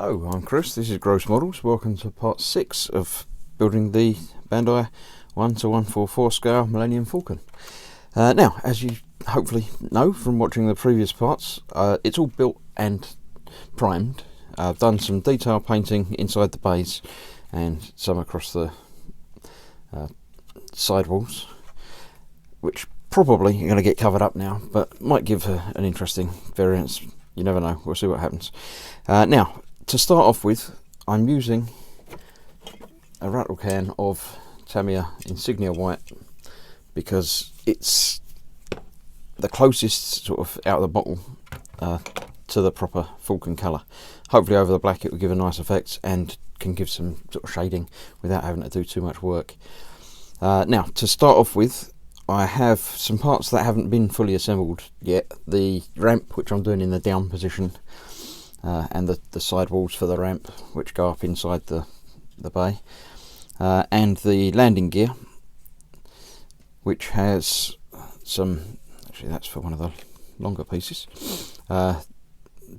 Hello, I'm Chris, this is Gross Models. Welcome to part 6 of building the Bandai 1:144 scale Millennium Falcon. Now, as you hopefully know from watching the previous parts, it's all built and primed. I've done some detail painting inside the bays and some across the sidewalls, which probably are going to get covered up now, but might give an interesting variance. You never know, we'll see what happens. Now, to start off with, I'm using a rattle can of Tamiya Insignia White because it's the closest sort of out of the bottle to the proper Falcon colour. Hopefully over the black it will give a nice effect and can give some sort of shading without having to do too much work. Now, to start off with, I have some parts that haven't been fully assembled yet. The ramp, which I'm doing in the down position, and the sidewalls for the ramp, which go up inside the bay, and the landing gear, which has some, actually that's for one of the longer pieces,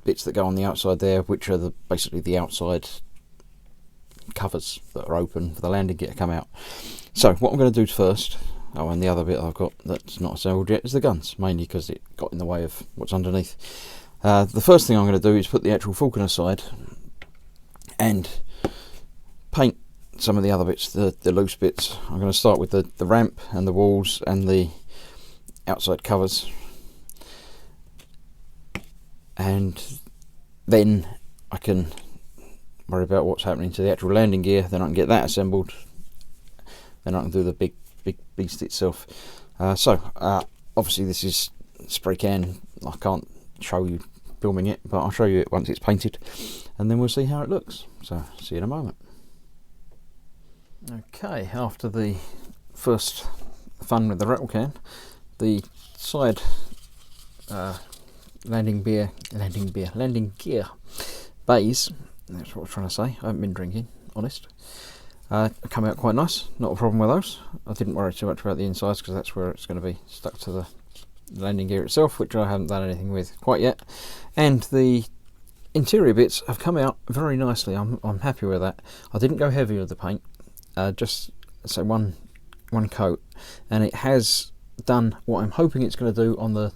bits that go on the outside there, which are basically the outside covers that are open for the landing gear to come out. So what I'm going to do first, oh, and the other bit I've got that's not assembled yet is the guns, mainly because it got in the way of what's underneath. The first thing I'm going to do is put the actual Falcon aside and paint some of the other bits, the loose bits. I'm going to start with the ramp and the walls and the outside covers, and then I can worry about what's happening to the actual landing gear. Then I can get that assembled, then I can do the big beast itself. Obviously this is spray can, I can't show you filming it, but I'll show you it once it's painted, and then we'll see how it looks. So see you in a moment. Okay, after the first fun with the rattle can, the side landing gear bays, that's what I'm trying to say, I haven't been drinking, honest, come out quite nice, not a problem with those. I didn't worry too much about the insides because that's where it's going to be stuck to the landing gear itself, which I haven't done anything with quite yet. And the interior bits have come out very nicely. I'm happy with that. I didn't go heavy with the paint, just say one coat, and it has done what I'm hoping it's going to do on the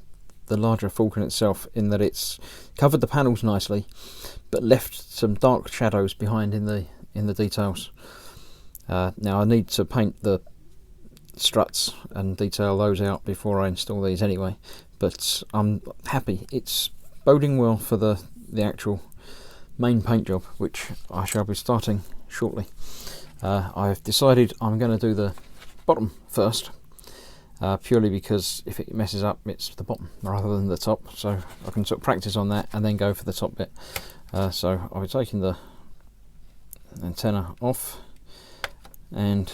larger Falcon itself, in that it's covered the panels nicely but left some dark shadows behind in the details. Now I need to paint the struts and detail those out before I install these anyway, but I'm happy. It's boding well for the actual main paint job, which I shall be starting shortly. I've decided I'm going to do the bottom first, purely because if it messes up, it's the bottom rather than the top, so I can sort of practice on that and then go for the top bit. So I'll be taking the antenna off and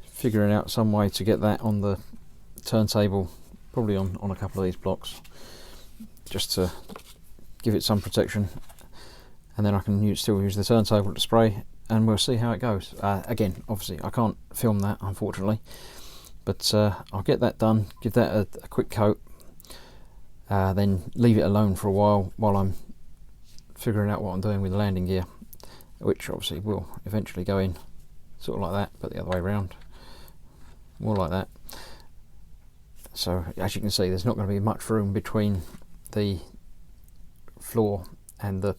figuring out some way to get that on the turntable, probably on a couple of these blocks, just to give it some protection, and then I can still use the turntable to spray, and we'll see how it goes. Again, obviously I can't film that unfortunately, but I'll get that done, give that a quick coat, then leave it alone for a while I'm figuring out what I'm doing with the landing gear, which obviously will eventually go in sort of like that, but the other way around, more like that. So as you can see, there's not going to be much room between the floor and the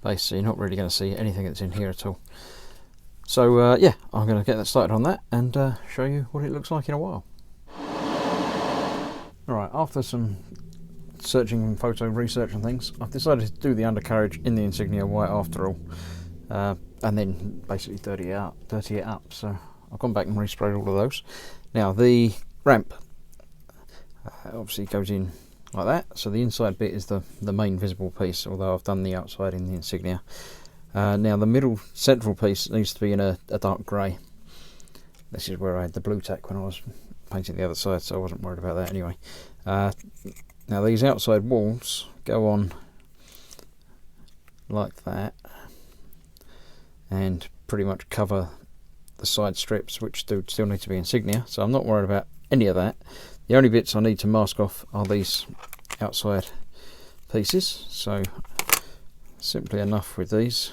base, so you're not really going to see anything that's in here at all. So yeah, I'm going to get that started on that and show you what it looks like in a while. Alright, after some searching and photo research and things, I've decided to do the undercarriage in the Insignia White after all, and then basically dirty it up. So I've gone back and resprayed all of those. Now the ramp obviously goes in like that, so the inside bit is the main visible piece, although I've done the outside in the Insignia. Now the middle central piece needs to be in a dark grey. This is where I had the blue tack when I was painting the other side, so I wasn't worried about that anyway. Now these outside walls go on like that and pretty much cover the side strips, which do still need to be Insignia, so I'm not worried about any of that. The only bits I need to mask off are these outside pieces, so simply enough with these.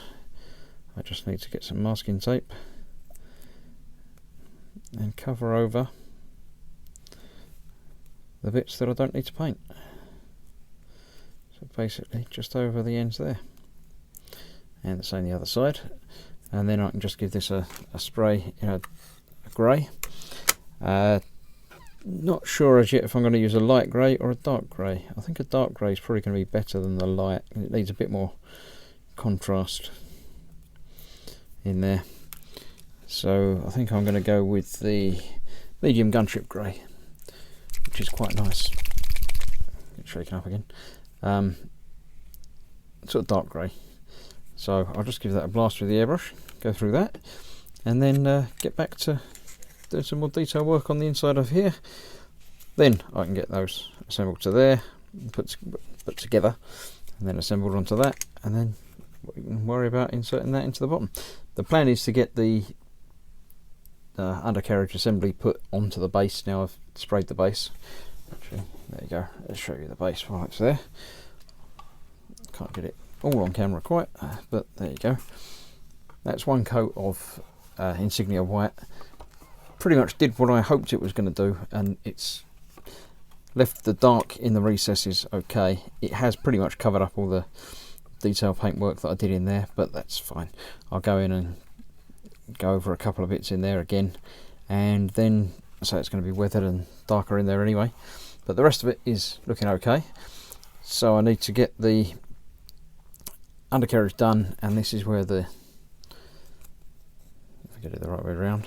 I just need to get some masking tape and cover over the bits that I don't need to paint. So basically just over the ends there, and the same the other side. And then I can just give this a spray in a grey. Not sure as yet if I'm going to use a light grey or a dark grey. I think a dark grey is probably going to be better than the light. It needs a bit more contrast in there. So I think I'm going to go with the medium gunship grey, which is quite nice. It's shaken up again. Sort of dark grey. So I'll just give that a blast with the airbrush, go through that, and then get back to do some more detail work on the inside of here. Then I can get those assembled to there, put together, and then assembled onto that, and then we can worry about inserting that into the bottom. The plan is to get the undercarriage assembly put onto the base. Now I've sprayed the base. Actually, there you go. Let's show you the base while it's there. Can't get it all on camera quite, but there you go. That's one coat of Insignia white. Pretty much did what I hoped it was going to do, and it's left the dark in the recesses okay. It has pretty much covered up all the detail paint work that I did in there, but that's fine. I'll go in and go over a couple of bits in there again, and then so it's going to be weathered and darker in there anyway, but the rest of it is looking okay. So I need to get the undercarriage done, and this is where the, if I get it the right way around,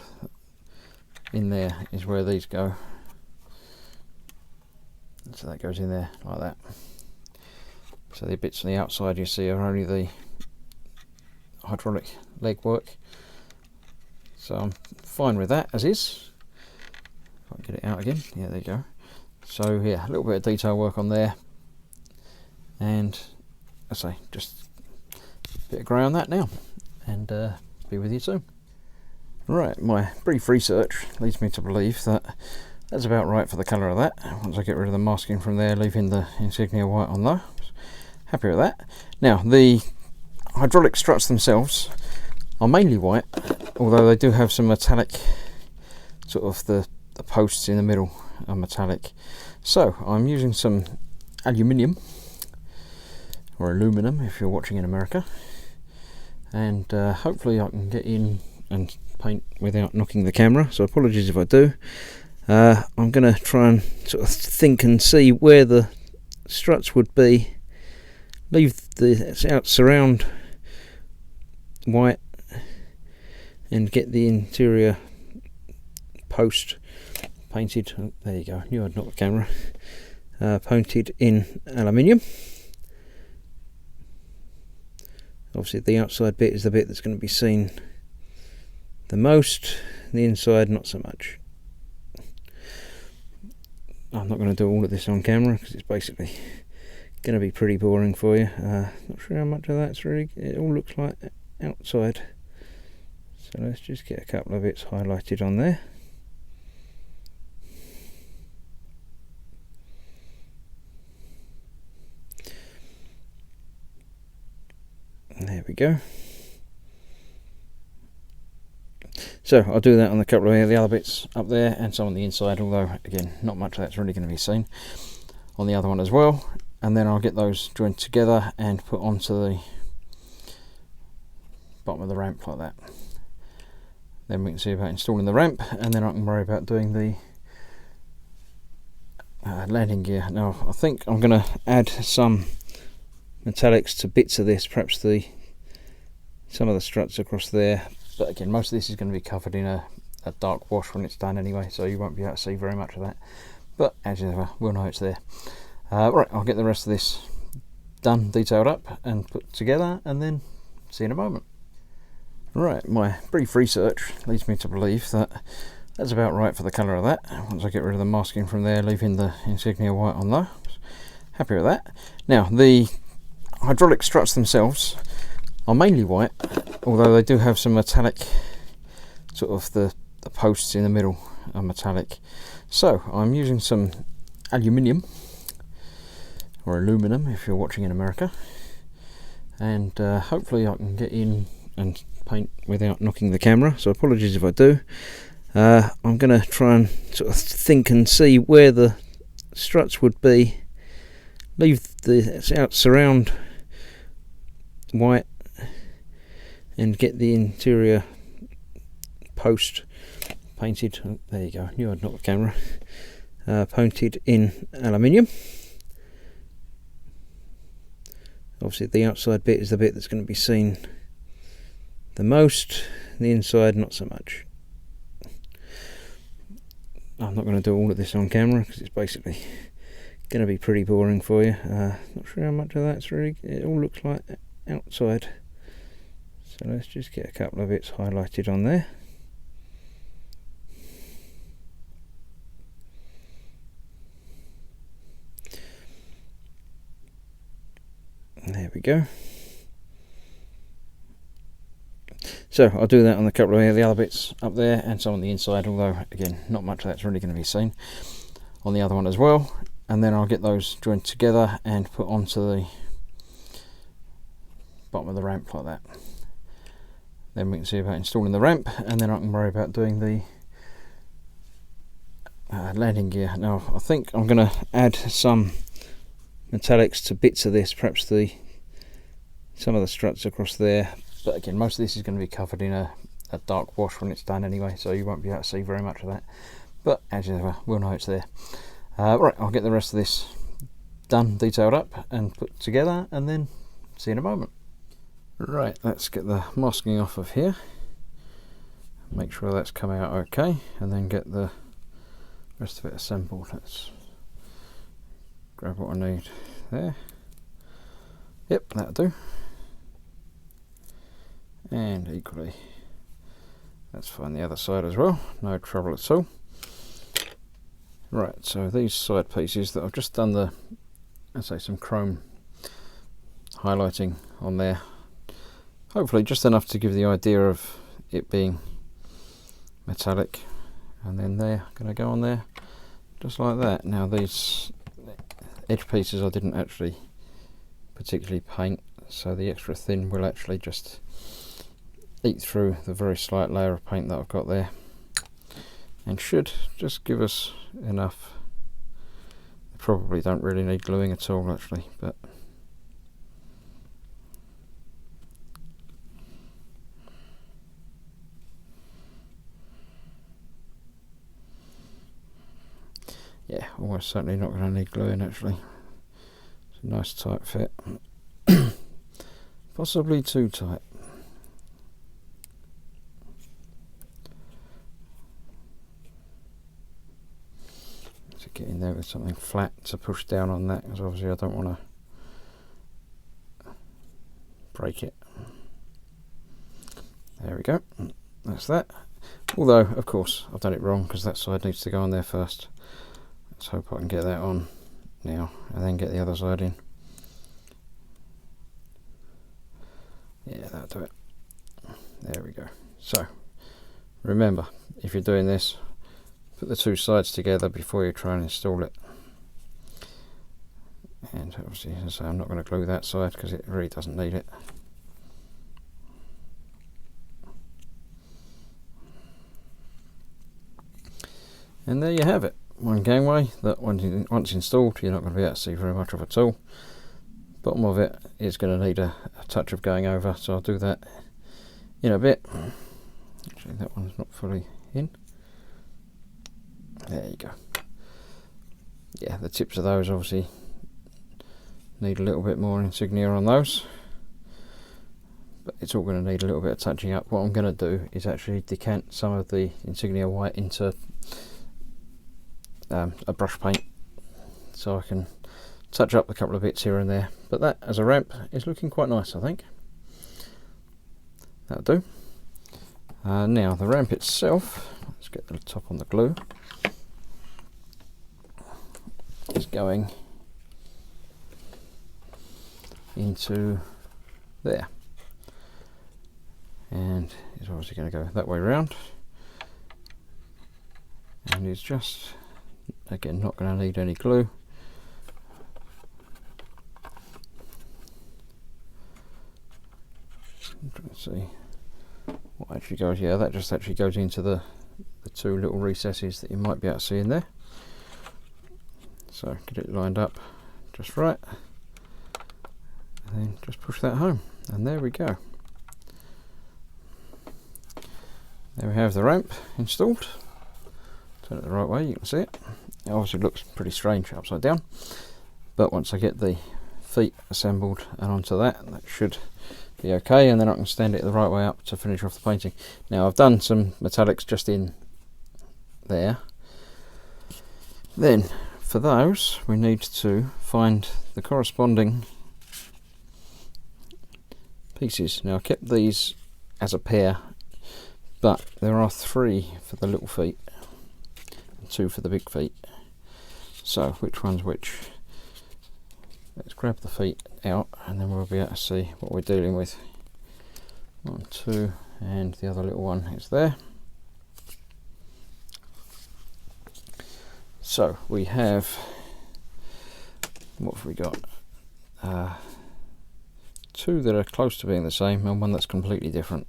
in there is where these go. So that goes in there like that. So the bits on the outside you see are only the hydraulic leg work. So I'm fine with that as is. If I can get it out again, yeah, there you go. So yeah, a little bit of detail work on there, and I say just a bit of grey on that now, and be with you soon. Right, my brief research leads me to believe that that's about right for the colour of that. Once I get rid of the masking from there, leaving the Insignia white on there. Happy with that. Now, the hydraulic struts themselves are mainly white, although they do have some metallic, sort of the posts in the middle are metallic. So, I'm using some aluminium, or aluminum if you're watching in America, and hopefully I can get in and paint without knocking the camera, so apologies if I do. I'm going to try and sort of think and see where the struts would be, leave the surround white, and get the interior post painted. Oh, there you go, knew I'd knock the camera. Painted in aluminium. Obviously the outside bit is the bit that's going to be seen the most, the inside not so much. I'm not going to do all of this on camera because it's basically going to be pretty boring for you. Not sure how much of that's really, it all looks like outside. So let's just get a couple of bits highlighted on there. There we go. So I'll do that on a couple of the other bits up there and some on the inside, although again not much of that's really going to be seen on the other one as well. And then I'll get those joined together and put onto the bottom of the ramp like that. Then we can see about installing the ramp, and then I can worry about doing the landing gear. Now I think I'm going to add some metallics to bits of this, perhaps some of the struts across there. But again, most of this is going to be covered in a dark wash when it's done anyway, so you won't be able to see very much of that. But as ever, we'll know it's there. Right, I'll get the rest of this done, detailed up and put together, and then see you in a moment. Right, my brief research leads me to believe that that's about right for the colour of that. Once I get rid of the masking from there, leaving the Insignia white on there. Happy with that. Now, the hydraulic struts themselves are mainly white, although they do have some metallic, sort of the posts in the middle are metallic. So I'm using some aluminium, or aluminum if you're watching in America, and hopefully I can get in and paint without knocking the camera, so apologies if I do. I'm going to try and sort of think and see where the struts would be, leave the surround white and get the interior post painted. Oh, there you go, knew I'd knock the camera. Painted in aluminium. Obviously the outside bit is the bit that's going to be seen the most, the inside not so much. I'm not going to do all of this on camera because it's basically going to be pretty boring for you. Not sure how much of that's really, it all looks like outside. So let's just get a couple of bits highlighted on there. There we go. So I'll do that on a couple of the other bits up there and some on the inside, although again not much of that's really going to be seen on the other one as well. And then I'll get those joined together and put onto the bottom of the ramp like that. Then we can see about installing the ramp, and then I can worry about doing the landing gear. Now I think I'm going to add some metallics to bits of this, perhaps some of the struts across there, but again most of this is going to be covered in a dark wash when it's done anyway, so you won't be able to see very much of that, but as ever we'll know it's there. Right, I'll get the rest of this done, detailed up and put together, and then see you in a moment. Right, let's get the masking off of here, make sure that's come out okay, and then get the rest of it assembled. Let's grab what I need there. Yep, that'll do. And equally, let's find the other side as well, no trouble at all. Right, so these side pieces that I've just done the, let's say, some chrome highlighting on there, hopefully just enough to give the idea of it being metallic, and then they're going to go on there just like that. Now these edge pieces I didn't actually particularly paint, so the extra thin will actually just eat through the very slight layer of paint that I've got there, and should just give us enough. Probably don't really need gluing at all actually, but yeah, almost certainly not going to need gluing actually. It's a nice tight fit. Possibly too tight. To get in there with something flat to push down on that, because obviously I don't want to break it. There we go, that's that. Although of course I've done it wrong, because that side needs to go on there first. Let's hope I can get that on now and then get the other side in. Yeah, that'll do it. There we go. So remember, if you're doing this, put the two sides together before you try and install it. And obviously, as I say, I'm not going to glue that side because it really doesn't need it. And there you have it, one gangway that once installed you're not going to be able to see very much of at all. Bottom of it is going to need a touch of going over, so I'll do that in a bit. Actually that one's not fully in. There you go. Yeah, the tips of those obviously need a little bit more insignia on those, but it's all going to need a little bit of touching up. What I'm going to do is actually decant some of the insignia white into a brush paint, so I can touch up a couple of bits here and there. But that as a ramp is looking quite nice, I think. That'll do. Now the ramp itself, let's get the top on the glue, is going into there, and it's obviously going to go that way around, and it's just again not going to need any glue. see what actually goes. Yeah, that just actually goes into the two little recesses that you might be able to see in there. So get it lined up just right, and then just push that home, and there we go. There we have the ramp installed. Turn it the right way, you can see it. It obviously looks pretty strange upside down, but once I get the feet assembled and onto that should be okay, and then I can stand it the right way up to finish off the painting. Now I've done some metallics just in there. Then for those we need to find the corresponding pieces. Now I kept these as a pair, but there are 3 for the little feet and 2 for the big feet. So which one's which? Let's grab the feet out and then we'll be able to see what we're dealing with. 1, 2, and the other little one is there. So we have, what have we got? 2 that are close to being the same and 1 that's completely different.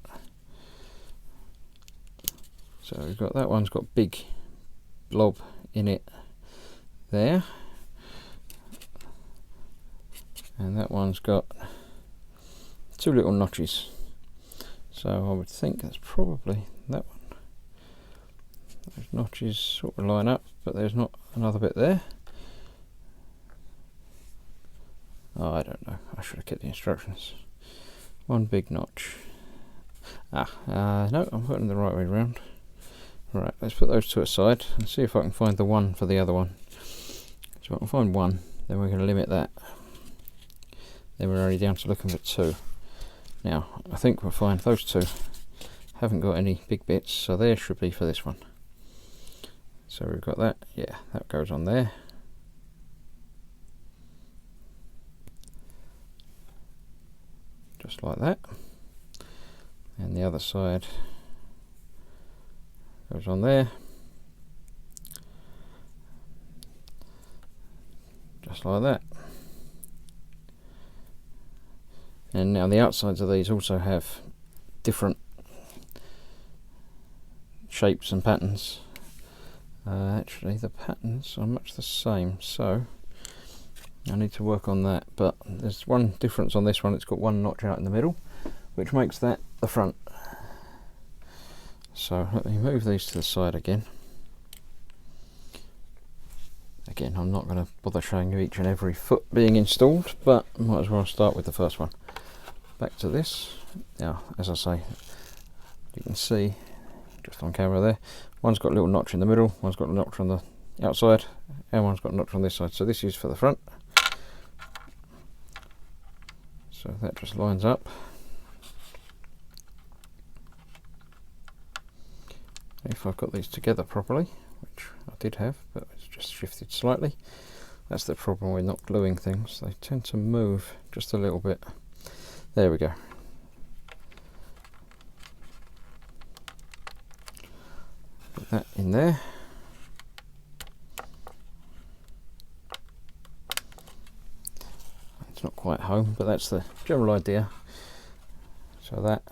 So we've got that one's got big blob in it there, and that one's got 2 little notches. So I would think that's probably that one. Those notches sort of line up, but there's not another bit there. Oh, I don't know. I should have kept the instructions. 1 big notch. No, I'm putting them the right way around. Right, let's put those 2 aside and see if I can find the one for the other one. So if I can find 1, then we're going to limit that. Then we're only down to looking for 2. Now, I think we'll find those 2 haven't got any big bits, so there should be for this one. So we've got that, yeah, that goes on there. Just like that. And the other side goes on there. Just like that. And now the outsides of these also have different shapes and patterns. Actually the patterns are much the same, so I need to work on that, but there's one difference on this one. It's got 1 notch out in the middle, which makes that the front. So let me move these to the side again. Again, I'm not going to bother showing you each and every foot being installed, but might as well start with the first one. Back to this. Now, as I say, you can see just on camera there, one's got a little notch in the middle, one's got a notch on the outside, and one's got a notch on this side. So this is for the front. So that just lines up. If I've got these together properly, which I did have, but it's just shifted slightly. That's the problem with not gluing things. They tend to move just a little bit. There we go. Put that in there. It's not quite home, but that's the general idea. So that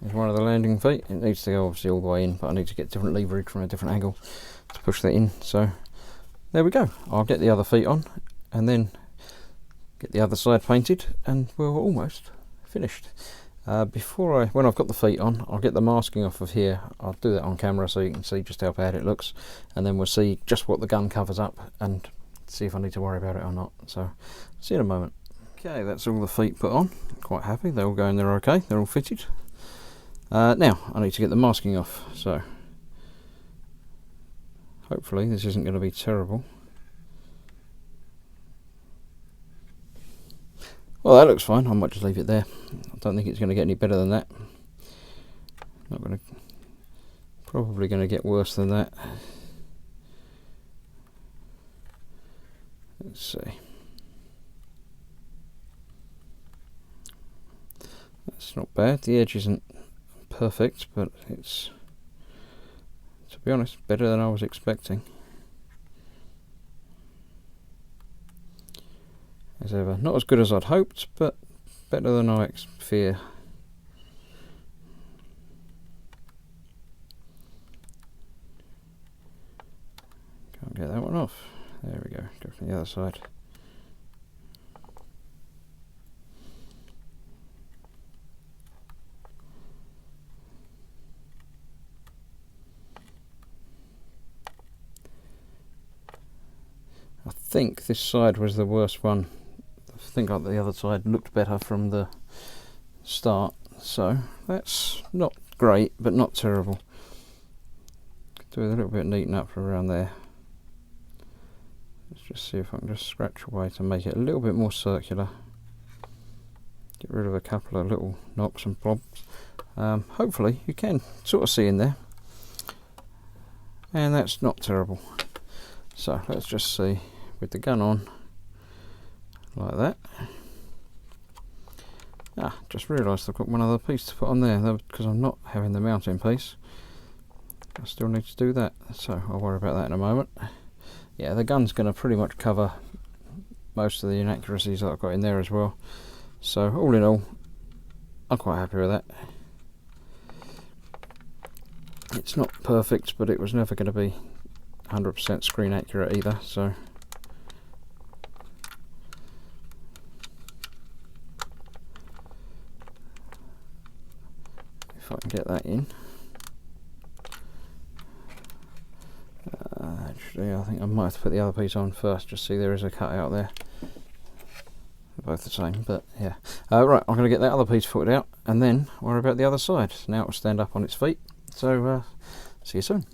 is one of the landing feet. It needs to go obviously all the way in, but I need to get different leverage from a different angle to push that in. So there we go. I'll get the other feet on and then get the other side painted, and we're almost finished. When I've got the feet on, I'll get the masking off of here. I'll do that on camera so you can see just how bad it looks, and then we'll see just what the gun covers up and see if I need to worry about it or not. So see you in a moment. Okay, that's all the feet put on. Quite happy, they're all going there okay, they're all fitted. Now I need to get the masking off, so hopefully this isn't going to be terrible. Well, that looks fine. I might just leave it there. I don't think it's going to get any better than that. Probably going to get worse than that. Let's see. That's not bad. The edge isn't perfect, but it's, to be honest, better than I was expecting. As ever, not as good as I'd hoped, but better than I fear. Can't get that one off. There we go. Go from the other side. I think this side was the worst one. I think like the other side looked better from the start, so that's not great but not terrible. Do a little bit of neaten up around there. Let's just see if I can just scratch away to make it a little bit more circular. Get rid of a couple of little knocks and blobs. Hopefully you can sort of see in there, and that's not terrible. So let's just see with the gun on like that. Just realised I've got one other piece to put on there because I'm not having the mounting piece. I still need to do that, so I'll worry about that in a moment. Yeah, the gun's going to pretty much cover most of the inaccuracies that I've got in there as well. So all in all, I'm quite happy with that. It's not perfect, but it was never going to be 100% screen accurate either, so if I can get that in. Actually, I think I might have to put the other piece on first. Just see there is a cut out there. They're both the same, but yeah. Right, I'm going to get that other piece footed out and then worry about the other side. Now it'll stand up on its feet. So see you soon.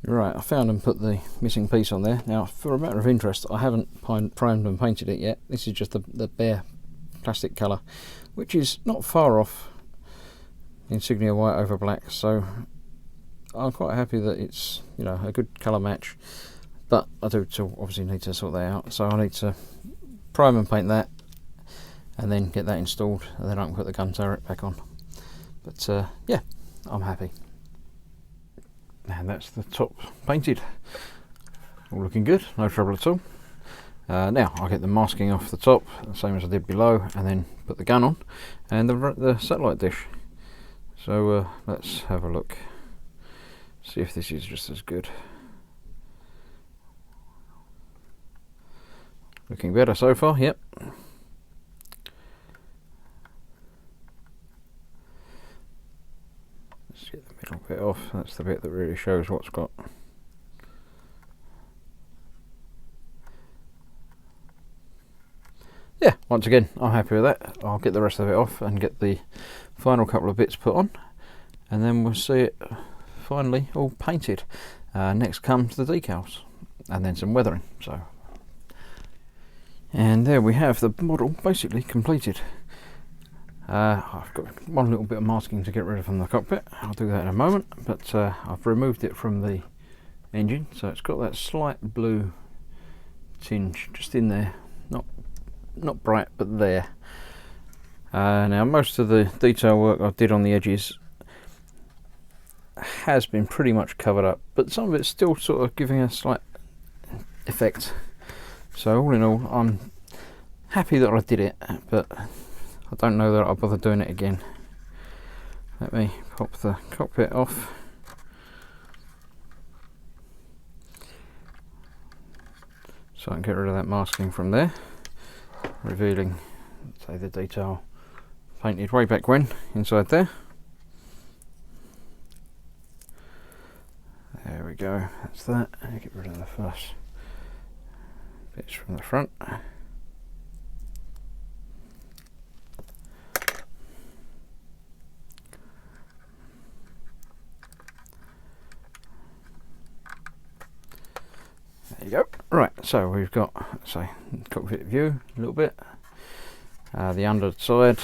Right, I found and put the missing piece on there. Now, for a matter of interest, I haven't primed and painted it yet. This is just the bare plastic colour, which is not far off Insignia white over black. So I'm quite happy that it's, you know, a good colour match, but I do still obviously need to sort that out. So I need to prime and paint that, and then get that installed, and then I can put the gun turret back on. But yeah, I'm happy. And that's the top painted. All looking good, no trouble at all. Now I'll get the masking off the top, the same as I did below, and then put the gun on, and the satellite dish. So let's have a look. See if this is just as good. Looking better so far, yep. Let's get the middle bit off. That's the bit that really shows what's got. Yeah, once again, I'm happy with that. I'll get the rest of it off and get the final couple of bits put on, and then we'll see it finally all painted. Next comes the decals and then some weathering. So, and there we have the model basically completed. I've got one little bit of masking to get rid of from the cockpit. I'll do that in a moment, but I've removed it from the engine, so it's got that slight blue tinge just in there, not bright but there. Now most of the detail work I did on the edges has been pretty much covered up, but some of it's still sort of giving a slight effect. So all in all, I'm happy that I did it, but I don't know that I'll bother doing it again. Let me pop the cockpit off. So I can get rid of that masking from there, revealing, say, the detail painted way back when inside there. There we go, that's that. Get rid of the first bits from the front. There you go. Right, so we've got, say, cockpit view a little bit. The underside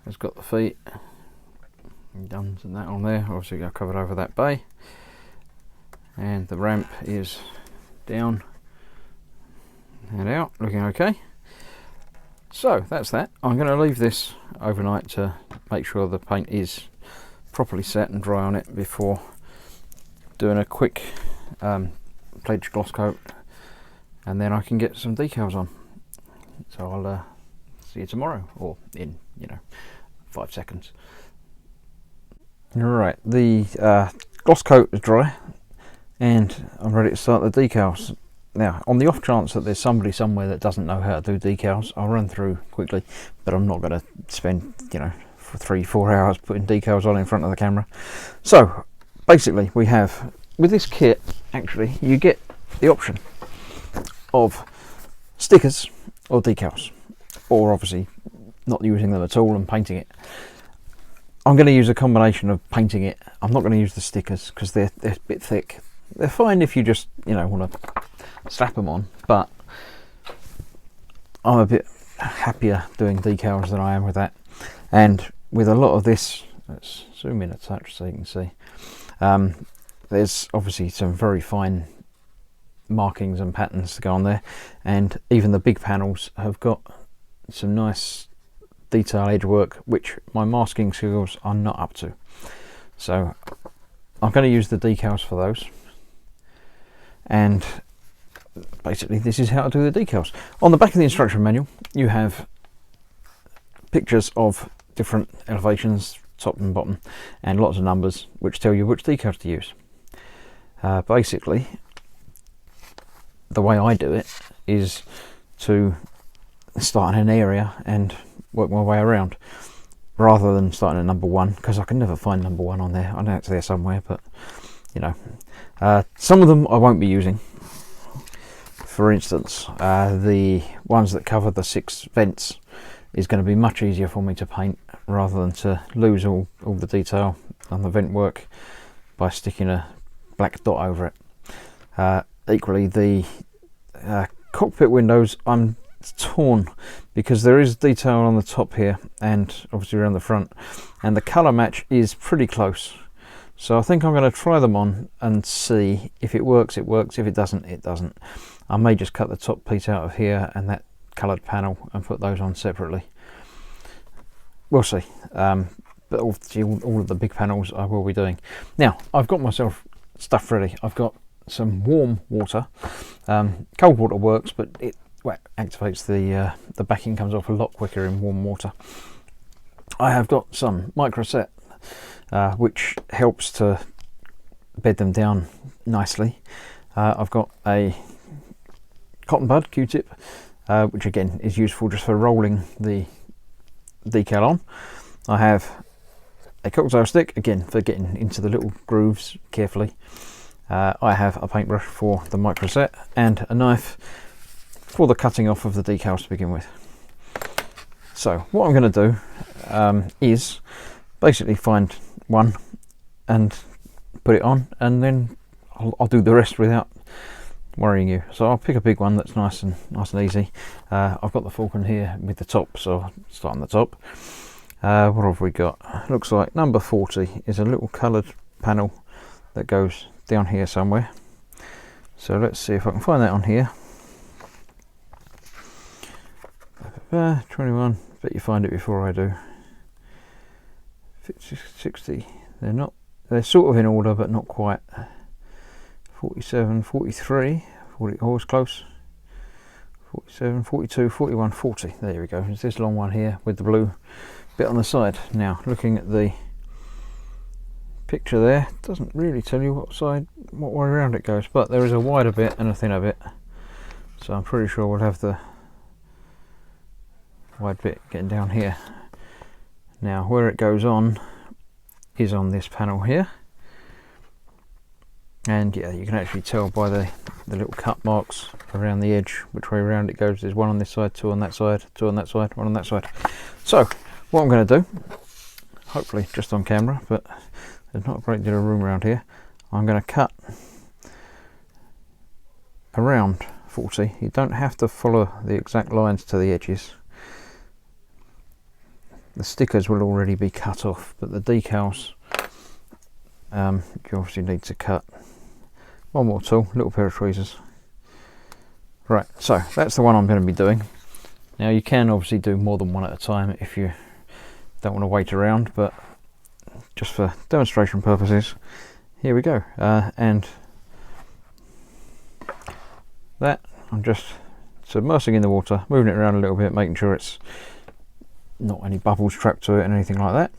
has got the feet and guns and that on there. Obviously I covered over that bay. And the ramp is down and out, looking okay. So that's that. I'm going to leave this overnight to make sure the paint is properly set and dry on it before doing a quick pledge gloss coat, and then I can get some decals on. So I'll see you tomorrow, or in 5 seconds. Alright, the gloss coat is dry. and I'm ready to start the decals. Now, on the off chance that there's somebody somewhere that doesn't know how to do decals, I'll run through quickly, but I'm not going to spend, you know, for 3-4 hours putting decals on in front of the camera. So basically we have, with this kit, actually you get the option of stickers or decals, or obviously not using them at all and painting it. I'm going to use a combination of painting it. I'm not going to use the stickers because they're a bit thick. They're fine if you just, you know, want to slap them on, but I'm a bit happier doing decals than I am with that. And with a lot of this, let's zoom in a touch so you can see, there's obviously some very fine markings and patterns to go on there, and even the big panels have got some nice detail edge work which my masking skills are not up to. So I'm going to use the decals for those, and basically this is how to do the decals. On the back of the instruction manual you have pictures of different elevations, top and bottom, and lots of numbers which tell you which decals to use. Basically the way I do it is to start in an area and work my way around, rather than starting at number 1, because I can never find number 1 on there. I know it's there somewhere, but you know, some of them I won't be using. For instance, the ones that cover the 6 vents is going to be much easier for me to paint, rather than to lose all the detail on the vent work by sticking a black dot over it. Equally, the cockpit windows, I'm torn because there is detail on the top here and obviously around the front, and the colour match is pretty close. So I think I'm going to try them on and see if it works. It works. If it doesn't, it doesn't. I may just cut the top piece out of here and that coloured panel and put those on separately. We'll see. But all of the big panels I will be doing. Now I've got myself stuff ready. I've got some warm water. Cold water works, but it activates the backing comes off a lot quicker in warm water. I have got some microset, which helps to bed them down nicely. I've got a cotton bud Q-tip, which again is useful just for rolling the decal on. I have a cocktail stick, again for getting into the little grooves carefully. I have a paintbrush for the microset and a knife for the cutting off of the decals to begin with. So what I'm going to do is basically find one and put it on, and then I'll do the rest without worrying you. So I'll pick a big one that's nice and easy. I've got the Falcon here with the top, so I'll start on the top. What have we got? Looks like number 40 is a little coloured panel that goes down here somewhere. So let's see if I can find that on here. 21, bet you find it before I do. 50, 60, they're sort of in order but not quite. 47, 43, 40, always close. 47, 42, 41, 40, there we go. It's this long one here with the blue bit on the side. Now looking at the picture there, it doesn't really tell you what way around it goes, but there is a wider bit and a thinner bit, so I'm pretty sure we'll have the wide bit getting down here. Now where it goes on is on this panel here, and yeah, you can actually tell by the little cut marks around the edge which way around it goes. There's one on this side, two on that side, two on that side, one on that side. So what I'm going to do, hopefully just on camera, but there's not a great deal of room around here, I'm going to cut around 40. You don't have to follow the exact lines to the edges. The stickers will already be cut off, but the decals you obviously need to cut. One more tool, little pair of tweezers. Right, so that's the one I'm going to be doing. Now you can obviously do more than one at a time if you don't want to wait around, but just for demonstration purposes, here we go. And that I'm just submersing in the water, moving it around a little bit, making sure it's not any bubbles trapped to it and anything like that.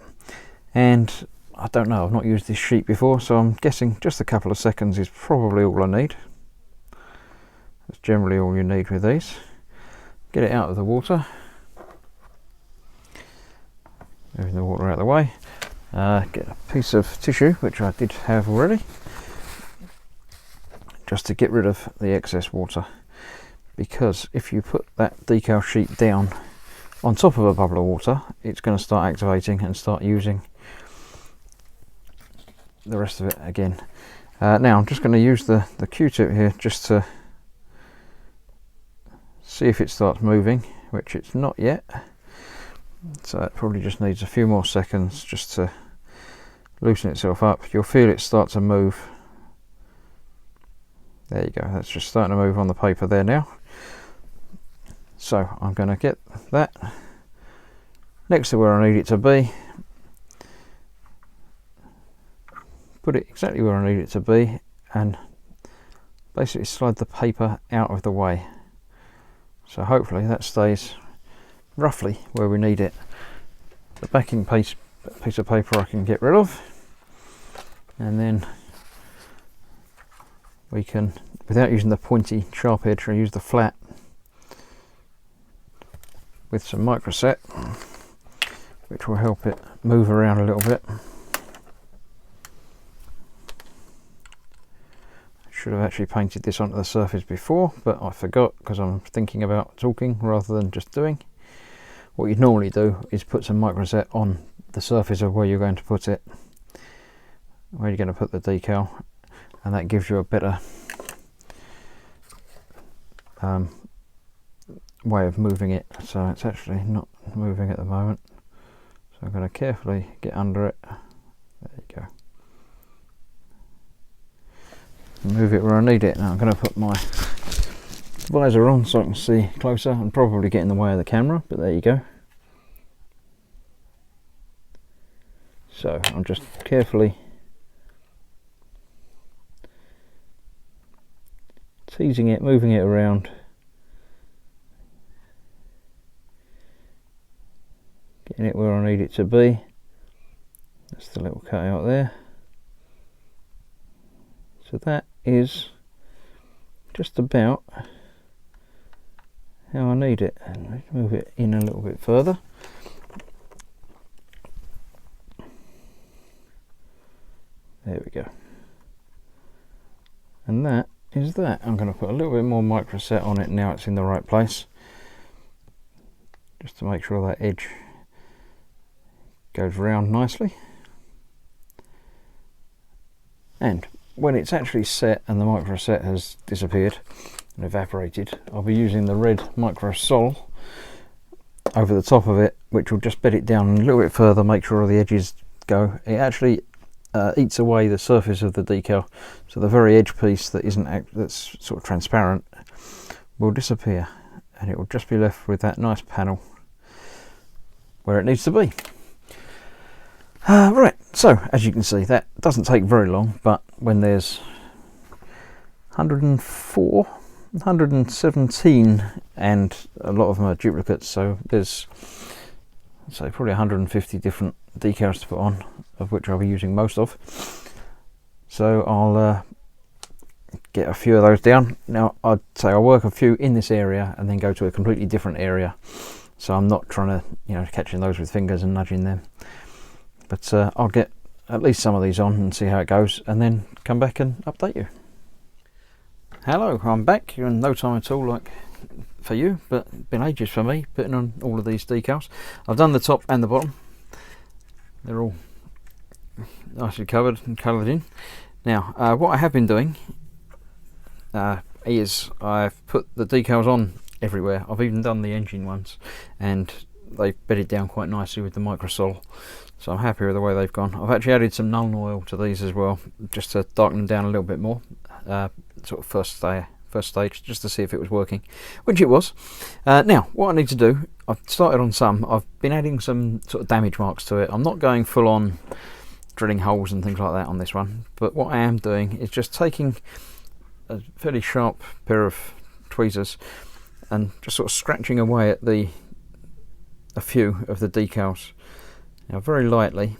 And I don't know, I've not used this sheet before, so I'm guessing just a couple of seconds is probably all I need. That's generally all you need with these. Get it out of the water. Moving the water out of the way. Get a piece of tissue, which I did have already, just to get rid of the excess water, because if you put that decal sheet down on top of a bubble of water, it's going to start activating and start using the rest of it again. Now I'm just going to use the Q-tip here just to see if it starts moving, which it's not yet, so it probably just needs a few more seconds just to loosen itself up. You'll feel it start to move. There you go, that's just starting to move on the paper there now. So I'm going to get that next to where I need it to be, put it exactly where I need it to be, and basically slide the paper out of the way. So hopefully that stays roughly where we need it. The backing piece of paper I can get rid of, and then we can, without using the pointy sharp edge, I use the flat with some microset, which will help it move around a little bit. Should have actually painted this onto the surface before, but I forgot because I'm thinking about talking rather than just doing. What you'd normally do is put some microset on the surface of where you're going to put it, where you're going to put the decal, and that gives you a better way of moving it. So it's actually not moving at the moment, so I'm going to carefully get under it. There you go. Move it where I need it. Now I'm going to put my visor on so I can see closer, and probably get in the way of the camera, but there you go. So I'm just carefully teasing it, moving it around, getting it where I need it to be. That's the little cutout there. So that is just about how I need it. And move it in a little bit further. There we go. And that is that. I'm going to put a little bit more microset on it now it's in the right place, just to make sure that edge goes round nicely. And when it's actually set and the microset has disappeared and evaporated, I'll be using the red microsol over the top of it, which will just bed it down a little bit further, make sure all the edges go. It actually eats away the surface of the decal, so the very edge piece that that's sort of transparent will disappear, and it will just be left with that nice panel where it needs to be. Right, so as you can see, that doesn't take very long, but when there's 104, 117, and a lot of them are duplicates, so there's, say, probably 150 different decals to put on, of which I'll be using most of. So I'll get a few of those down. Now I'd say I'll work a few in this area and then go to a completely different area, so I'm not trying to, you know, catching those with fingers and nudging them. But I'll get at least some of these on and see how it goes, and then come back and update you. Hello, I'm back in no time at all, like for you, but it's been ages for me putting on all of these decals. I've done the top and the bottom. They're all nicely covered and coloured in. Now, what I have been doing is I've put the decals on everywhere. I've even done the engine ones, and they've bedded down quite nicely with the microsol. So I'm happy with the way they've gone. I've actually added some Nuln Oil to these as well, just to darken them down a little bit more. Sort of first stage, just to see if it was working, which it was. Now, what I need to do, I've started on some. I've been adding some sort of damage marks to it. I'm not going full on drilling holes and things like that on this one, but what I am doing is just taking a fairly sharp pair of tweezers and just sort of scratching away at a few of the decals. Now, very lightly,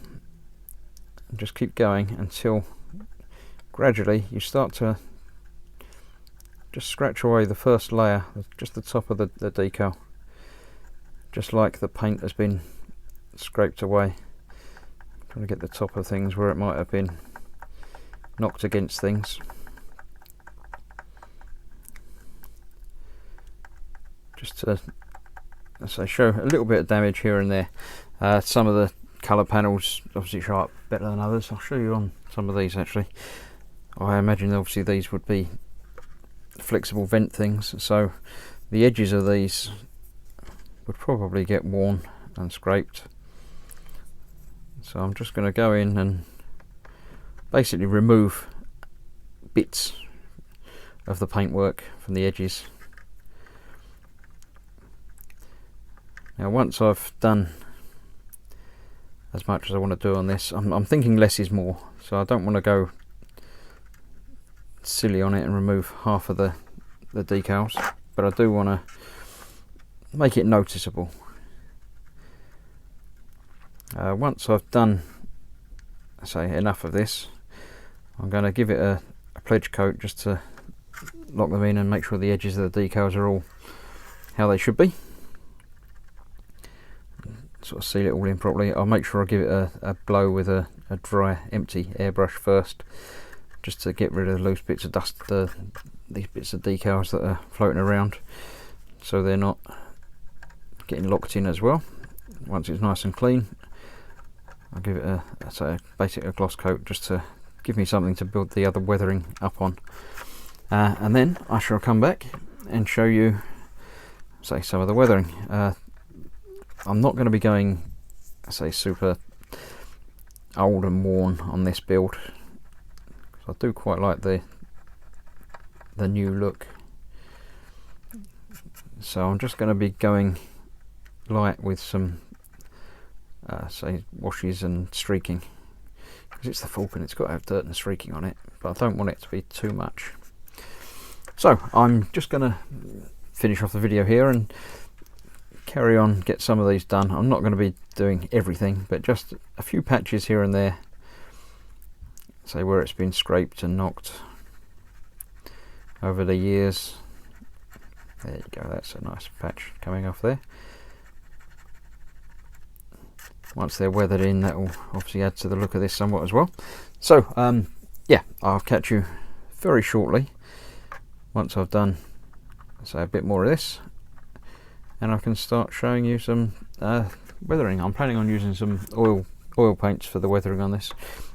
and just keep going until gradually you start to just scratch away the first layer, just the top of the decal, just like the paint has been scraped away. Trying to get the top of things where it might have been knocked against things. Just to, as I show, a little bit of damage here and there. Some of the colour panels obviously show up better than others. I'll show you on some of these actually. I imagine obviously these would be flexible vent things, so the edges of these would probably get worn and scraped. So I'm just going to go in and basically remove bits of the paintwork from the edges. Now once I've done as much as I want to do on this, I'm thinking less is more, so I don't want to go silly on it and remove half of the decals, but I do want to make it noticeable. Once I've done, say, enough of this, I'm going to give it a pledge coat just to lock them in and make sure the edges of the decals are all how they should be. Sort of seal it all in properly. I'll make sure I give it a blow with a dry, empty airbrush first, just to get rid of the loose bits of dust, these bits of decals that are floating around, so they're not getting locked in as well. Once it's nice and clean, I'll give it basically a gloss coat just to give me something to build the other weathering up on, and then I shall come back and show you, say, some of the weathering. I'm not going to be going, say, super old and worn on this build, because I do quite like the new look. So I'm just going to be going light with some say washes and streaking, because it's the Falcon, it's got to have dirt and streaking on it, but I don't want it to be too much. So I'm just going to finish off the video here and carry on, get some of these done. I'm not going to be doing everything, but just a few patches here and there, say where it's been scraped and knocked over the years. There you go, that's a nice patch coming off there. Once they're weathered in, that will obviously add to the look of this somewhat as well. So yeah, I'll catch you very shortly once I've done, say, a bit more of this, and I can start showing you some weathering. I'm planning on using some oil paints for the weathering on this,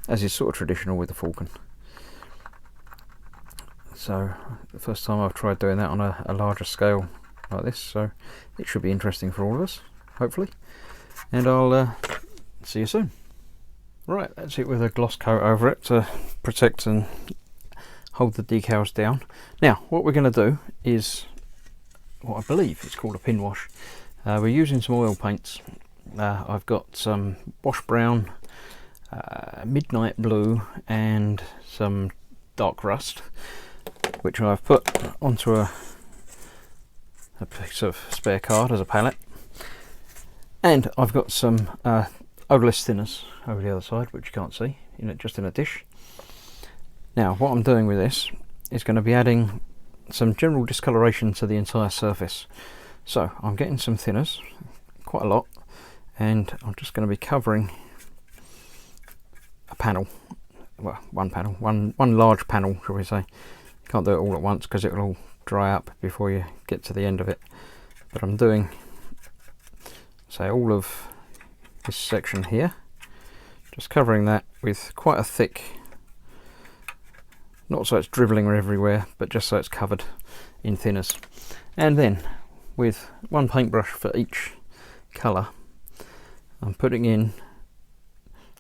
as is sort of traditional with the Falcon. So the first time I've tried doing that on a larger scale like this, so it should be interesting for all of us, hopefully. And I'll see you soon. Right, that's it with a gloss coat over it to protect and hold the decals down. Now what we're going to do is what I believe is called a pin wash. We're using some oil paints. I've got some wash brown, midnight blue and some dark rust, which I've put onto a piece of spare card as a palette, and I've got some odorless thinners over the other side, which you can't see, just in a dish. Now what I'm doing with this is going to be adding some general discoloration to the entire surface. So I'm getting some thinners, quite a lot, and I'm just going to be covering a panel, well, one large panel, shall we say. You can't do it all at once because it will all dry up before you get to the end of it, but I'm doing, say, all of this section here, just covering that with quite a thick, not so it's dribbling everywhere, but just so it's covered in thinners. And then with one paintbrush for each colour, I'm putting in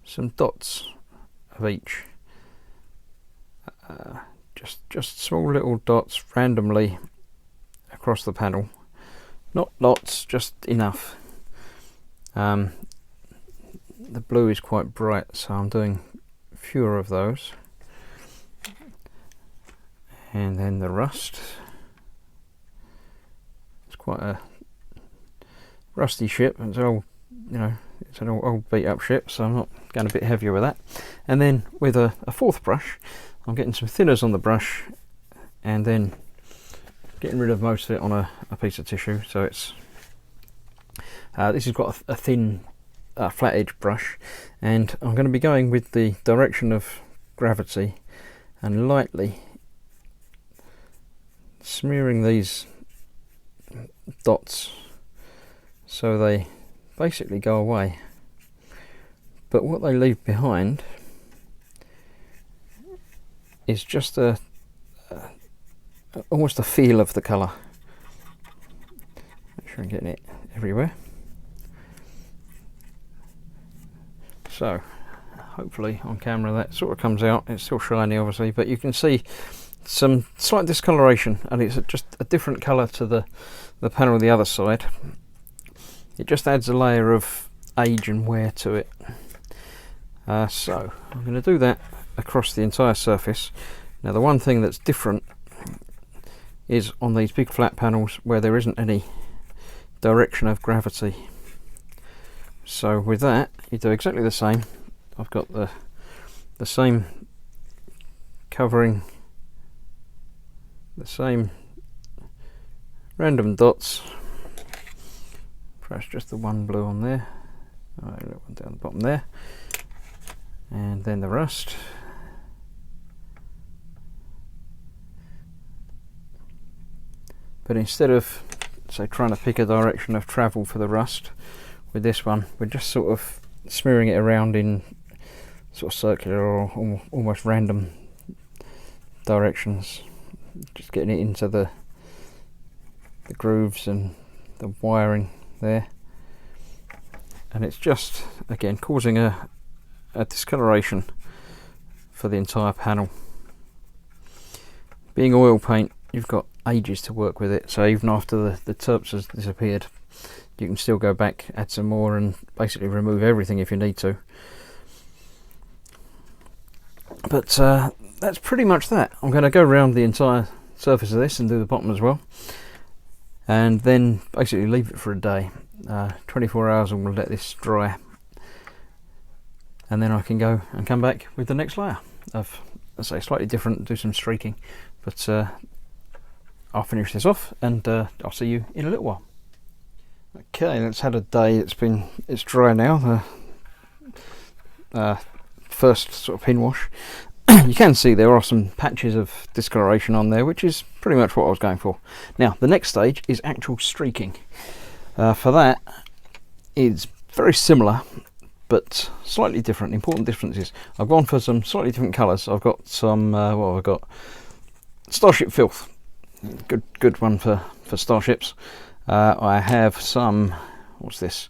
some dots of each, just small little dots randomly across the panel, not lots, just enough. The blue is quite bright, so I'm doing fewer of those. And then the rust, it's quite a rusty ship, it's all, It's an old beat up ship, so I'm not going a bit heavier with that. And then with a fourth brush, I'm getting some thinners on the brush and then getting rid of most of it on a piece of tissue. So it's this has got a thin flat edge brush, and I'm going to be going with the direction of gravity and lightly smearing these dots so they basically go away, but what they leave behind is just almost a feel of the colour. Make sure I'm getting it everywhere. So hopefully on camera that sort of comes out. It's still shiny obviously, but you can see some slight discoloration, and it's just a different colour to the panel on the other side. It just adds a layer of age and wear to it. So I'm going to do that across the entire surface. Now the one thing that's different is on these big flat panels where there isn't any direction of gravity. So with that you do exactly the same. I've got the same covering, the same random dots. Press just the one blue on there, a little one down the bottom there, and then the rust. But instead of, say, trying to pick a direction of travel for the rust, with this one we're just sort of smearing it around in sort of circular or almost random directions, just getting it into the grooves and the wiring there, and it's just again causing a discoloration for the entire panel. Being oil paint, you've got ages to work with it, so even after the terps has disappeared you can still go back, add some more, and basically remove everything if you need to. But that's pretty much that. I'm going to go around the entire surface of this and do the bottom as well, and then basically leave it for a day, 24 hours, and we'll let this dry, and then I can go and come back with the next layer of, let's say, slightly different, do some streaking, but I'll finish this off and I'll see you in a little while. Okay, that's had a day. It's dry now, the first sort of pin wash. You can see there are some patches of discoloration on there, which is pretty much what I was going for. Now the next stage is actual streaking. For that it's very similar but slightly different. Important differences. I've gone for some slightly different colours. I've got some what have I got? Starship Filth. Good one for starships. I have some, what's this?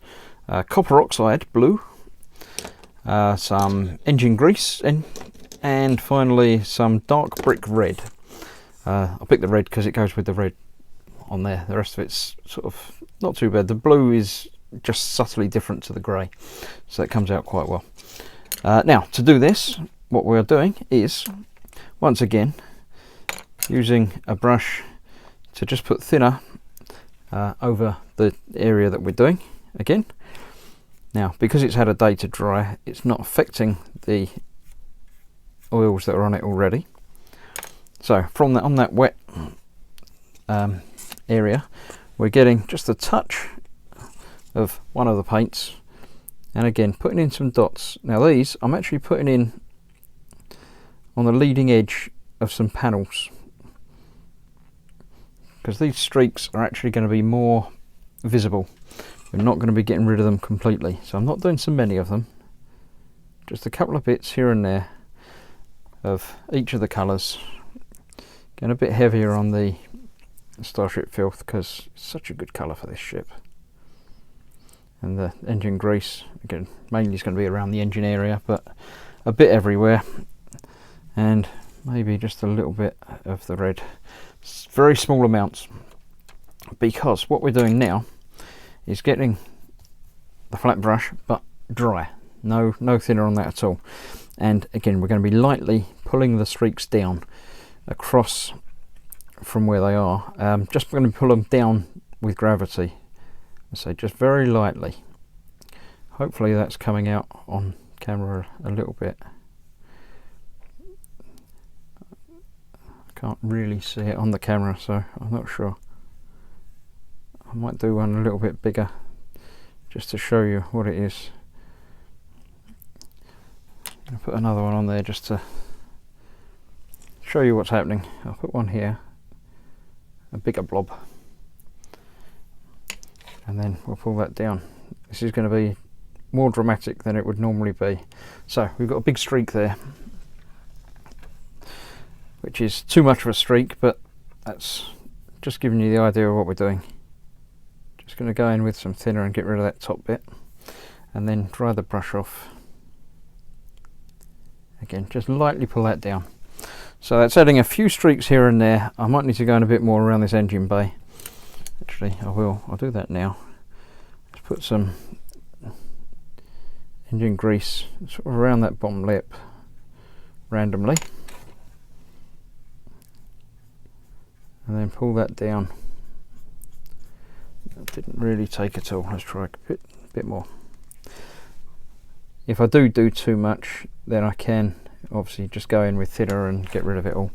Copper Oxide Blue, some Engine Grease, and finally some Dark Brick Red. I picked the red because it goes with the red on there. The rest of it's sort of not too bad. The blue is just subtly different to the grey, so it comes out quite well. Now to do this, what we're doing is once again using a brush to just put thinner over the area that we're doing again. Now because it's had a day to dry, it's not affecting the oils that are on it already. So from that, on that wet area, we're getting just a touch of one of the paints, and again putting in some dots. Now these I'm actually putting in on the leading edge of some panels, because these streaks are actually going to be more visible. We're not going to be getting rid of them completely, so I'm not doing so many of them, just a couple of bits here and there of each of the colours. Getting a bit heavier on the Starship Filth because it's such a good colour for this ship. And the Engine Grease, again, mainly is going to be around the engine area, but a bit everywhere, and maybe just a little bit of the red. Very small amounts, because what we're doing now is getting the flat brush but dry, no thinner on that at all. And again we're going to be lightly pulling the streaks down across from where they are. Just going to pull them down with gravity, so just very lightly, Hopefully that's coming out on camera a little bit. I can't really see it on the camera, so I'm not sure. I might do one a little bit bigger just to show you what it is. I'll put another one on there just to show you what's happening. I'll put one here, a bigger blob, and then we'll pull that down. This is going to be more dramatic than it would normally be. So we've got a big streak there, which is too much of a streak, but that's just giving you the idea of what we're doing. Just going to go in with some thinner and get rid of that top bit, and then dry the brush off. Again, just lightly pull that down. So that's adding a few streaks here and there. I might need to go in a bit more around this engine bay. Actually, I'll do that now. Just put some engine grease sort of around that bottom lip randomly, and then pull that down. That didn't really take at all. Let's try a bit more. If I do too much, then I can obviously just go in with thinner and get rid of it all.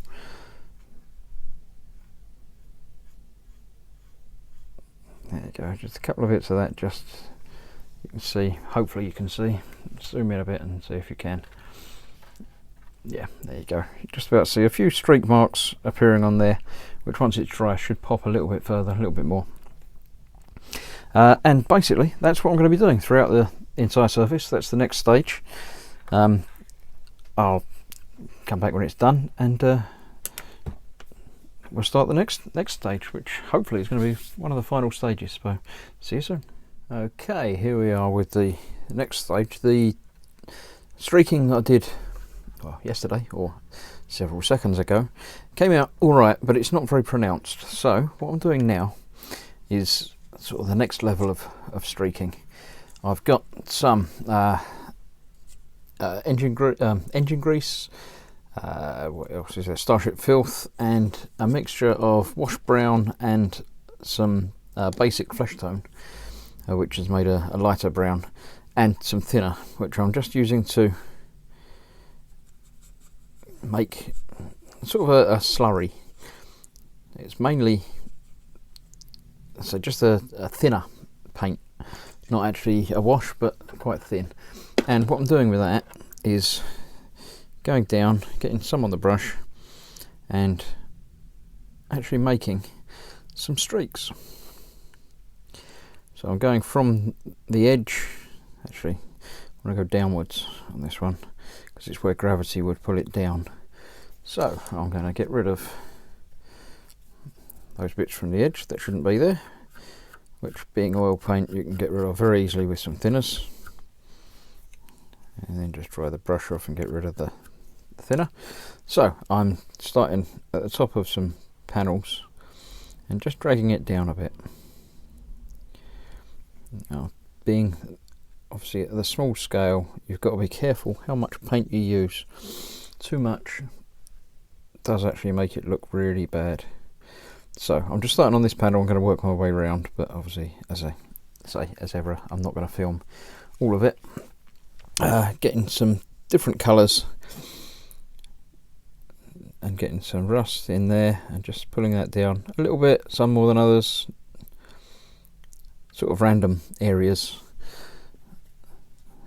There you go, just a couple of bits of that, just you can see, hopefully you can see. Zoom in a bit and see if you can. Yeah, there you go. Just about to see a few streak marks appearing on there, which once it's dry should pop a little bit further, a little bit more. And basically that's what I'm going to be doing throughout the entire surface. That's the next stage. I'll come back when it's done, and we'll start the next stage, which hopefully is going to be one of the final stages. So see you soon. Okay, here we are with the next stage. The streaking I did yesterday or several seconds ago came out all right, but it's not very pronounced. So what I'm doing now is sort of the next level of streaking. I've got some engine grease, what else is there? Starship filth, and a mixture of wash brown and some basic flesh tone, which has made a lighter brown, and some thinner, which I'm just using to make sort of a slurry. It's mainly just a thinner paint, not actually a wash, but quite thin. And what I'm doing with that is going down, getting some on the brush, and actually making some streaks. So I'm going from the edge. Actually, I'm going to go downwards on this one because it's where gravity would pull it down. So I'm going to get rid of those bits from the edge that shouldn't be there, which, being oil paint, you can get rid of very easily with some thinners, and then just dry the brush off and get rid of the thinner. So I'm starting at the top of some panels and just dragging it down a bit. Now, being obviously at the small scale, you've got to be careful how much paint you use. Too much does actually make it look really bad. So I'm just starting on this panel. I'm going to work my way around, but obviously, as I say, as ever, I'm not going to film all of it. Getting some different colours and getting some rust in there, and just pulling that down a little bit, some more than others, sort of random areas.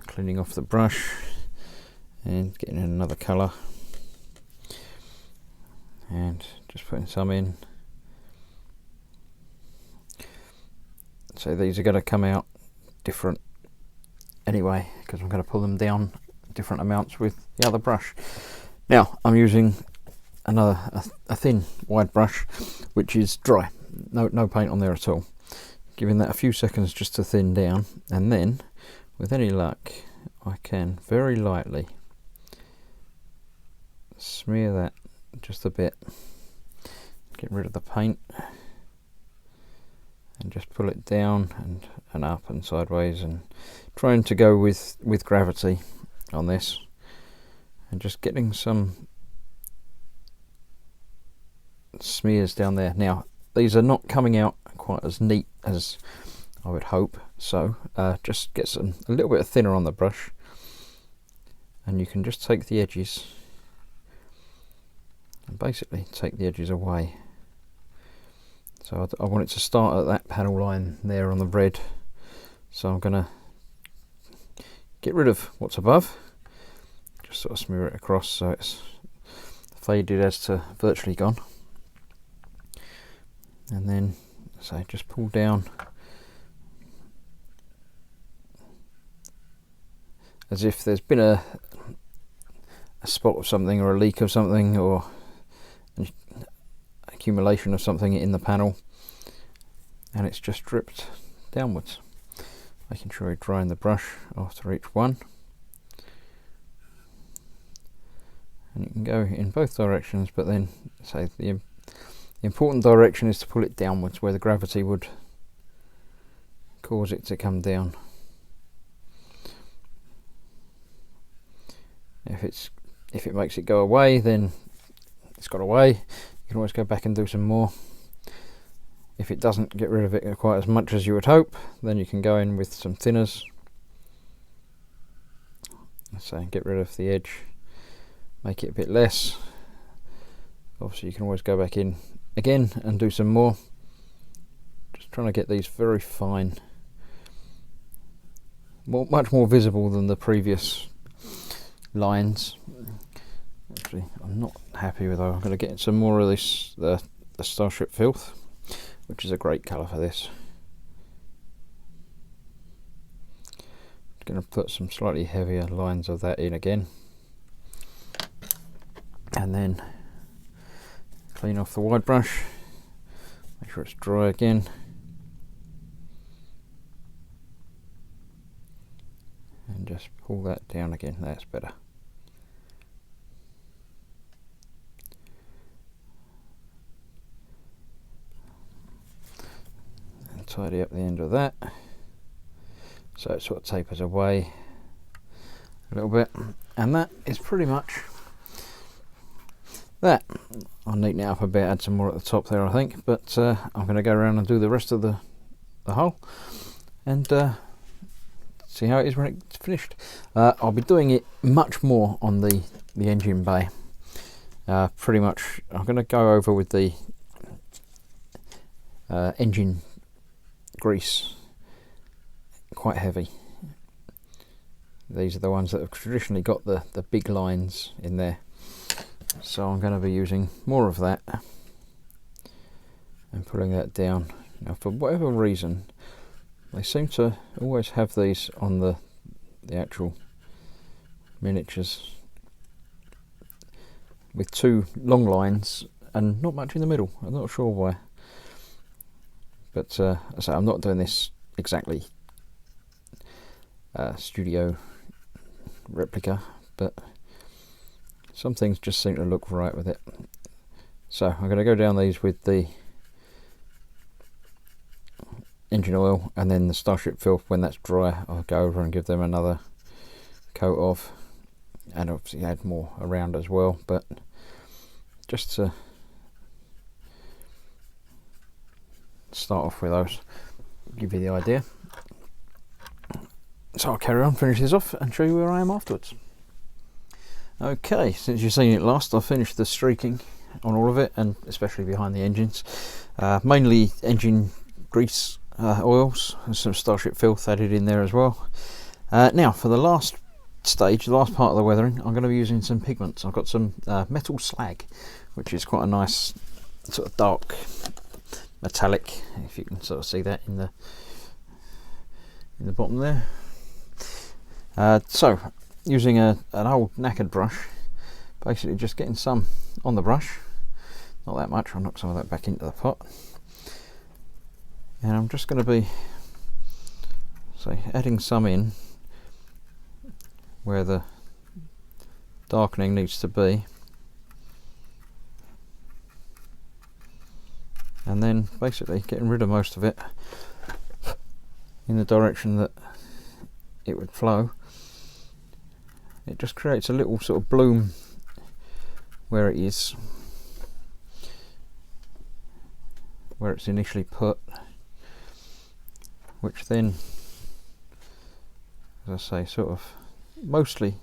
Cleaning off the brush and getting in another colour, and just putting some in. So these are going to come out different anyway, because I'm going to pull them down different amounts with the other brush. Now I'm using a thin wide brush, which is dry, no paint on there at all. Giving that a few seconds just to thin down, and then with any luck I can very lightly smear that just a bit, get rid of the paint, and just pull it down and up and sideways, and trying to go with gravity on this, and just getting some smears down there. Now these are not coming out quite as neat as I would hope. So just get a little bit thinner on the brush, and you can just take the edges and basically take the edges away. So I want it to start at that panel line there on the red, so I'm going to get rid of what's above, just sort of smear it across so it's faded as to virtually gone, and then so just pull down as if there's been a spot of something or a leak of something or an accumulation of something in the panel, and it's just dripped downwards, making sure you're drying the brush after each one. And you can go in both directions, but then say the important direction is to pull it downwards where the gravity would cause it to come down. If it makes it go away, then it's got away. You can always go back and do some more. If it doesn't get rid of it quite as much as you would hope, then you can go in with some thinners. So get rid of the edge, make it a bit less. Obviously you can always go back in again and do some more. Just trying to get these very fine, much more visible than the previous lines. Actually, I'm not happy with that. I'm going to get some more of this, the Starship Filth, which is a great colour for this. Going to put some slightly heavier lines of that in again, and then clean off the wide brush, make sure it's dry again, and just pull that down again. That's better. And tidy up the end of that so it sort of tapers away a little bit, and that is pretty much that. I'll neaten it up a bit, add some more at the top there I think, but I'm going to go around and do the rest of the hull and see how it is when it's finished. I'll be doing it much more on the engine bay. Pretty much I'm going to go over with the engine grease, quite heavy. These are the ones that have traditionally got the big lines in there, so I'm going to be using more of that and pulling that down. Now for whatever reason they seem to always have these on the actual miniatures with two long lines and not much in the middle. I'm not sure why, but so I'm not doing this exactly studio replica, but some things just seem to look right with it. So I'm going to go down these with the engine oil, and then the Starship Filth, when that's dry I'll go over and give them another coat of, and obviously add more around as well, but just to start off with those, give you the idea. So I'll carry on, finish this off and show you where I am afterwards. Okay, since you've seen it last, I've finished the streaking on all of it, and especially behind the engines. Mainly engine grease oils, and some Starship Filth added in there as well. Now for the last stage, the last part of the weathering, I'm going to be using some pigments. I've got some metal slag, which is quite a nice sort of dark metallic, if you can sort of see that in the bottom there. So using an old knackered brush, basically just getting some on the brush, not that much. I'll knock some of that back into the pot, and I'm just going to be adding some in where the darkening needs to be, and then basically getting rid of most of it in the direction that it would flow. It just creates a little sort of bloom where it is, where it's initially put, which then, as I say, sort of mostly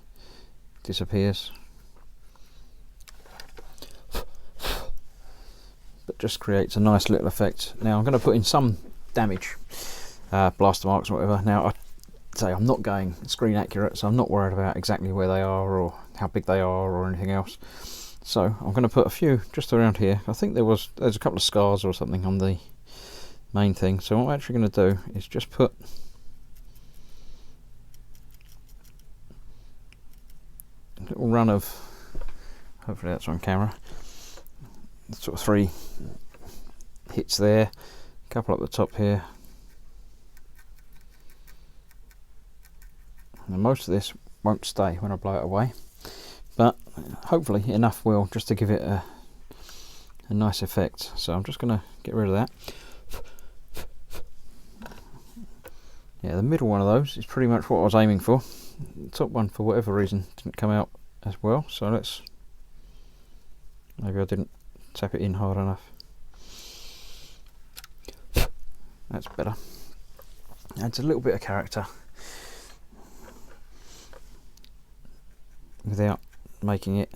disappears, but just creates a nice little effect. Now I'm going to put in some damage, blaster marks or whatever. Now I say I'm not going screen accurate, so I'm not worried about exactly where they are or how big they are or anything else. So I'm going to put a few just around here. I think there's a couple of scars or something on the main thing. So what I'm actually going to do is just put a little run of, hopefully that's on camera, sort of 3 hits there, a couple up the top here. And most of this won't stay when I blow it away, but hopefully enough will, just to give it a nice effect. So I'm just going to get rid of that. Yeah, the middle one of those is pretty much what I was aiming for. The top one, for whatever reason, didn't come out as well, so maybe I didn't tap it in hard enough. That's better. Adds a little bit of character without making it,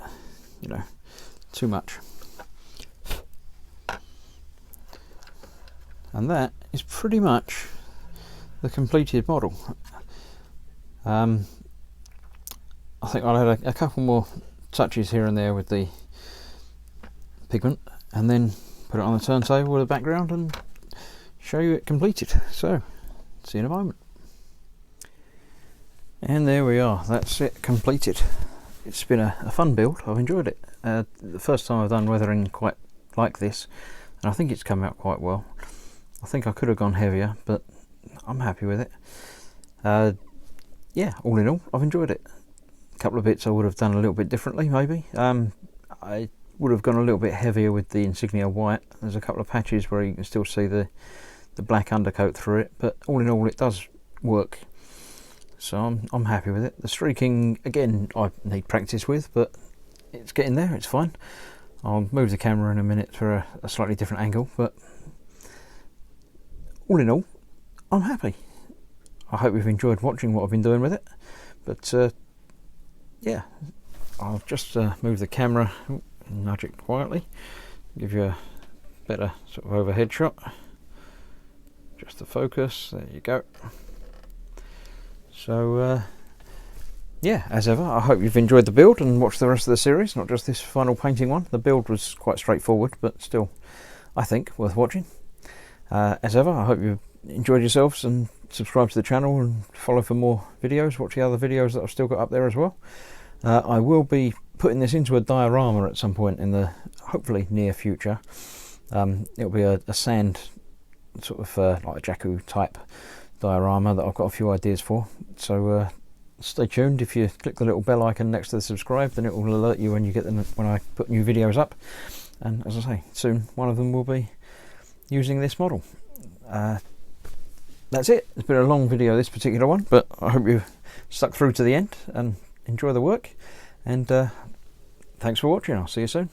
you know, too much. And that is pretty much the completed model. I think I'll add a couple more touches here and there with the pigment, and then put it on the turntable with a background and show you it completed. So, see you in a moment. And there we are, that's it completed. It's been a fun build, I've enjoyed it. The first time I've done weathering quite like this, and I think it's come out quite well. I think I could have gone heavier, but I'm happy with it. Yeah, all in all, I've enjoyed it. A couple of bits I would have done a little bit differently, maybe. I would have gone a little bit heavier with the insignia white. There's a couple of patches where you can still see the black undercoat through it, but all in all, it does work. So I'm happy with it. The streaking, again, I need practice with, but it's getting there, it's fine. I'll move the camera in a minute for a slightly different angle, but all in all, I'm happy. I hope you've enjoyed watching what I've been doing with it. But yeah, I'll just move the camera, nudge it quietly, give you a better sort of overhead shot. Just the focus, there you go. So yeah, as ever, I hope you've enjoyed the build and watched the rest of the series, not just this final painting one. The build was quite straightforward, but still, I think, worth watching. As ever, I hope you enjoyed yourselves and subscribe to the channel and follow for more videos. Watch the other videos that I've still got up there as well. I will be putting this into a diorama at some point in the hopefully near future. It'll be a sand sort of like a Jakku type diorama that I've got a few ideas for. So stay tuned. If you click the little bell icon next to the subscribe, then it will alert you when you get them, when I put new videos up. And as I say, soon one of them will be using this model. That's it. It's been a long video, this particular one, but I hope you stuck through to the end and enjoy the work. And thanks for watching. I'll see you soon.